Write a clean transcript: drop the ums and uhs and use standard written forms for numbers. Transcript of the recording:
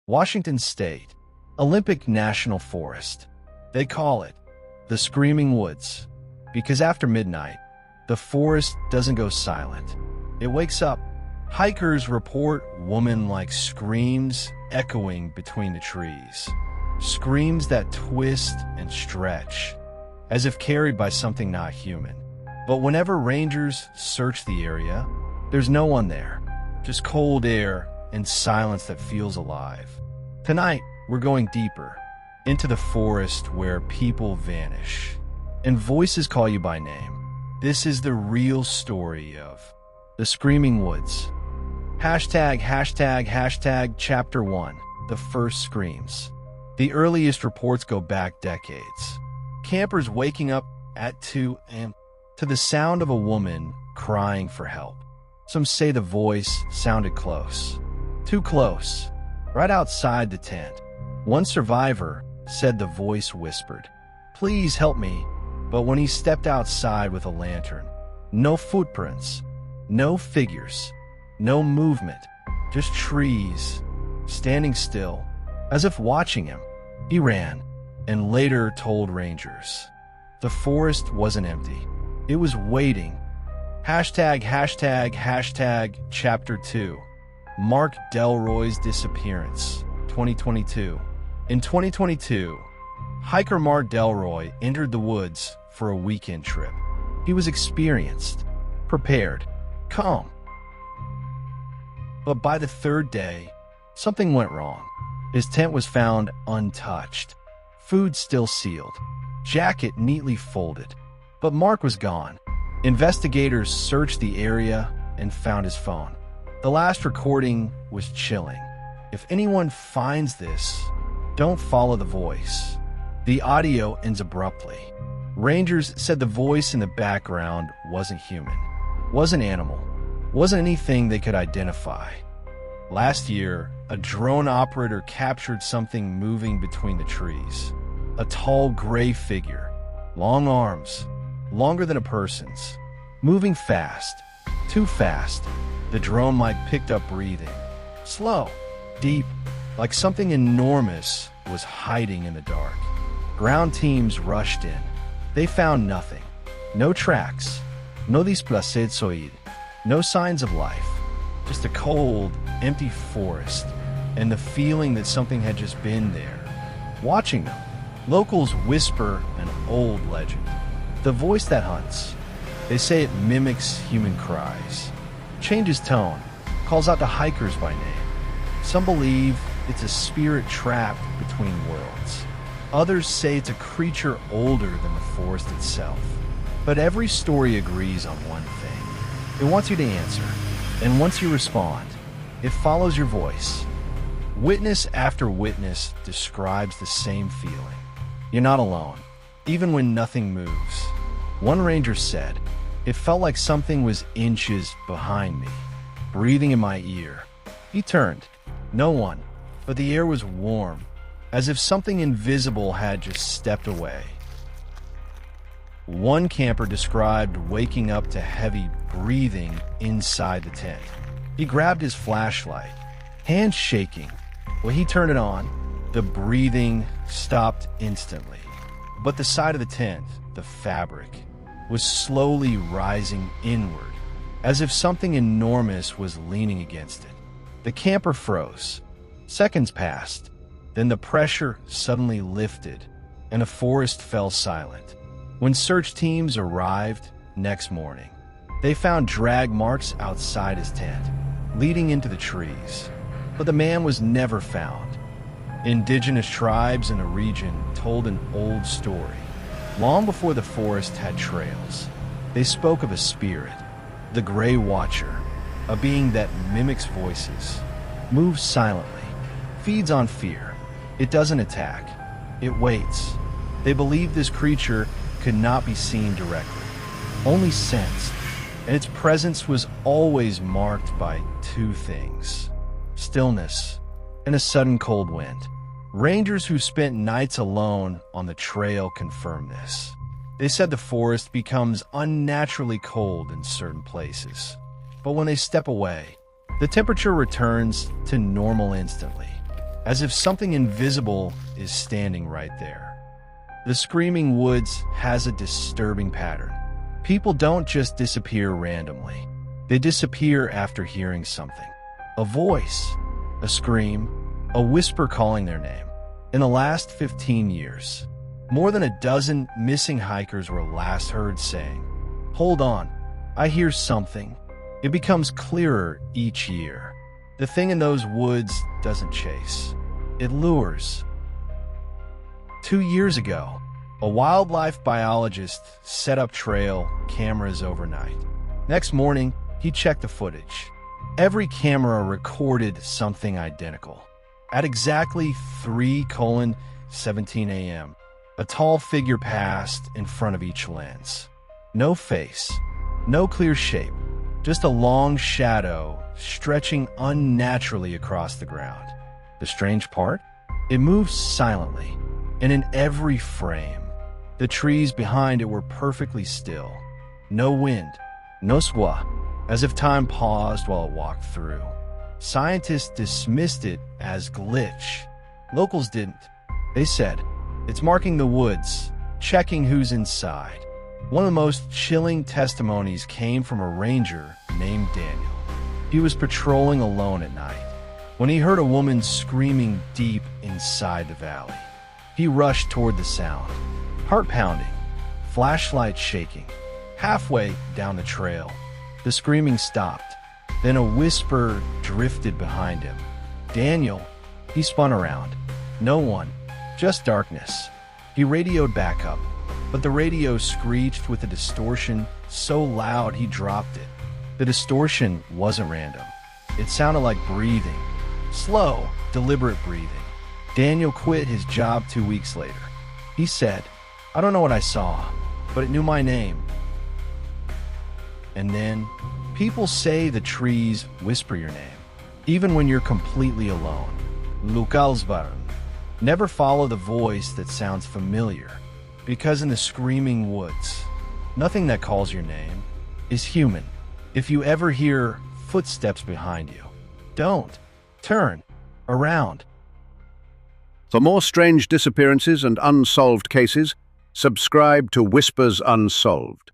Washington State, Olympic National Forest. They call it the Screaming Woods because after midnight, the forest doesn't go silent. It wakes up. Hikers report woman-like screams echoing between the trees. Screams that twist and stretch, as if carried by something not human. But whenever rangers search the area, there's no one there. Just cold air and silence that feels alive. Tonight, we're going deeper into the forest where people vanish and voices call you by name. This is the real story of the Screaming Woods. Hashtag Chapter 1, The First Screams. The earliest reports go back decades. Campers waking up at 2 a.m. to the sound of a woman crying for help. Some say the voice sounded close. Too close. Right outside the tent. One survivor said the voice whispered, "Please help me." But when he stepped outside with a lantern, no footprints, no figures, no movement, just trees, standing still, as if watching him. He ran, and later told rangers. The forest wasn't empty. It was waiting. Hashtag Chapter 2. Mark Delroy's disappearance, 2022. In 2022, hiker Mark Delroy entered the woods for a weekend trip. He was experienced, prepared, calm. But by the third day, something went wrong. His tent was found untouched, food still sealed, jacket neatly folded. But Mark was gone. Investigators searched the area and found his phone. The last recording was chilling. If anyone finds this, don't follow the voice. The audio ends abruptly. Rangers said the voice in the background wasn't human, wasn't animal, wasn't anything they could identify. Last year, a drone operator captured something moving between the trees. A tall gray figure, long arms, longer than a person's, moving fast, too fast. The drone mic picked up breathing, slow, deep, like something enormous was hiding in the dark. Ground teams rushed in. They found nothing. No tracks, no displacezoid, no signs of life. Just a cold, empty forest, and the feeling that something had just been there. Watching them, locals whisper an old legend. The voice that hunts. They say it mimics human cries, changes tone, calls out to hikers by name. Some believe it's a spirit trapped between worlds. Others say it's a creature older than the forest itself. But every story agrees on one thing. It wants you to answer, and once you respond, it follows your voice. Witness after witness describes the same feeling. You're not alone, even when nothing moves. One ranger said, "It felt like something was inches behind me, breathing in my ear." He turned. No one, but the air was warm, as if something invisible had just stepped away. One camper described waking up to heavy breathing inside the tent. He grabbed his flashlight, hands shaking. When he turned it on, the breathing stopped instantly. But the side of the tent, the fabric, was slowly rising inward, as if something enormous was leaning against it. The camper froze. Seconds passed. Then the pressure suddenly lifted, and the forest fell silent. When search teams arrived next morning, they found drag marks outside his tent, leading into the trees. But the man was never found. Indigenous tribes in the region told an old story. Long before the forest had trails, they spoke of a spirit, the Gray Watcher, a being that mimics voices, moves silently, feeds on fear. It doesn't attack. It waits. They believed this creature could not be seen directly, only sensed, and its presence was always marked by two things: stillness and a sudden cold wind. Rangers who spent nights alone on the trail confirmed this. They said the forest becomes unnaturally cold in certain places, but when they step away, the temperature returns to normal instantly. as if something invisible is standing right there. The screaming woods has a disturbing pattern. People don't just disappear randomly. They disappear after hearing something. A voice, a scream, a whisper calling their name. In the last 15 years, more than a dozen missing hikers were last heard saying, "Hold on, I hear something." It becomes clearer each year. The thing in those woods doesn't chase. It lures. 2 years ago, a wildlife biologist set up trail cameras overnight. Next morning, he checked the footage. Every camera recorded something identical. At exactly 3:17 a.m., a tall figure passed in front of each lens. No face, no clear shape, just a long shadow stretching unnaturally across the ground. The strange part? It moved silently, and in every frame, the trees behind it were perfectly still. No wind, no swa, as if time paused while it walked through. Scientists dismissed it as glitch. Locals didn't. They said, "It's marking the woods, checking who's inside." One of the most chilling testimonies came from a ranger named Daniel. He was patrolling alone at night when he heard a woman screaming deep inside the valley. He rushed toward the sound, heart pounding, flashlight shaking. Halfway down the trail, the screaming stopped. Then a whisper drifted behind him. Daniel, he spun around. No one, just darkness. He radioed back up, but the radio screeched with a distortion so loud he dropped it. The distortion wasn't random. It sounded like breathing. Slow, deliberate breathing. Daniel quit his job 2 weeks later. He said, "I don't know what I saw, but it knew my name." And then, people say the trees whisper your name, even when you're completely alone. Lukalsbarn. Never follow the voice that sounds familiar, because in the screaming woods, nothing that calls your name is human. If you ever hear footsteps behind you, don't turn around. For more strange disappearances and unsolved cases, subscribe to Whispers Unsolved.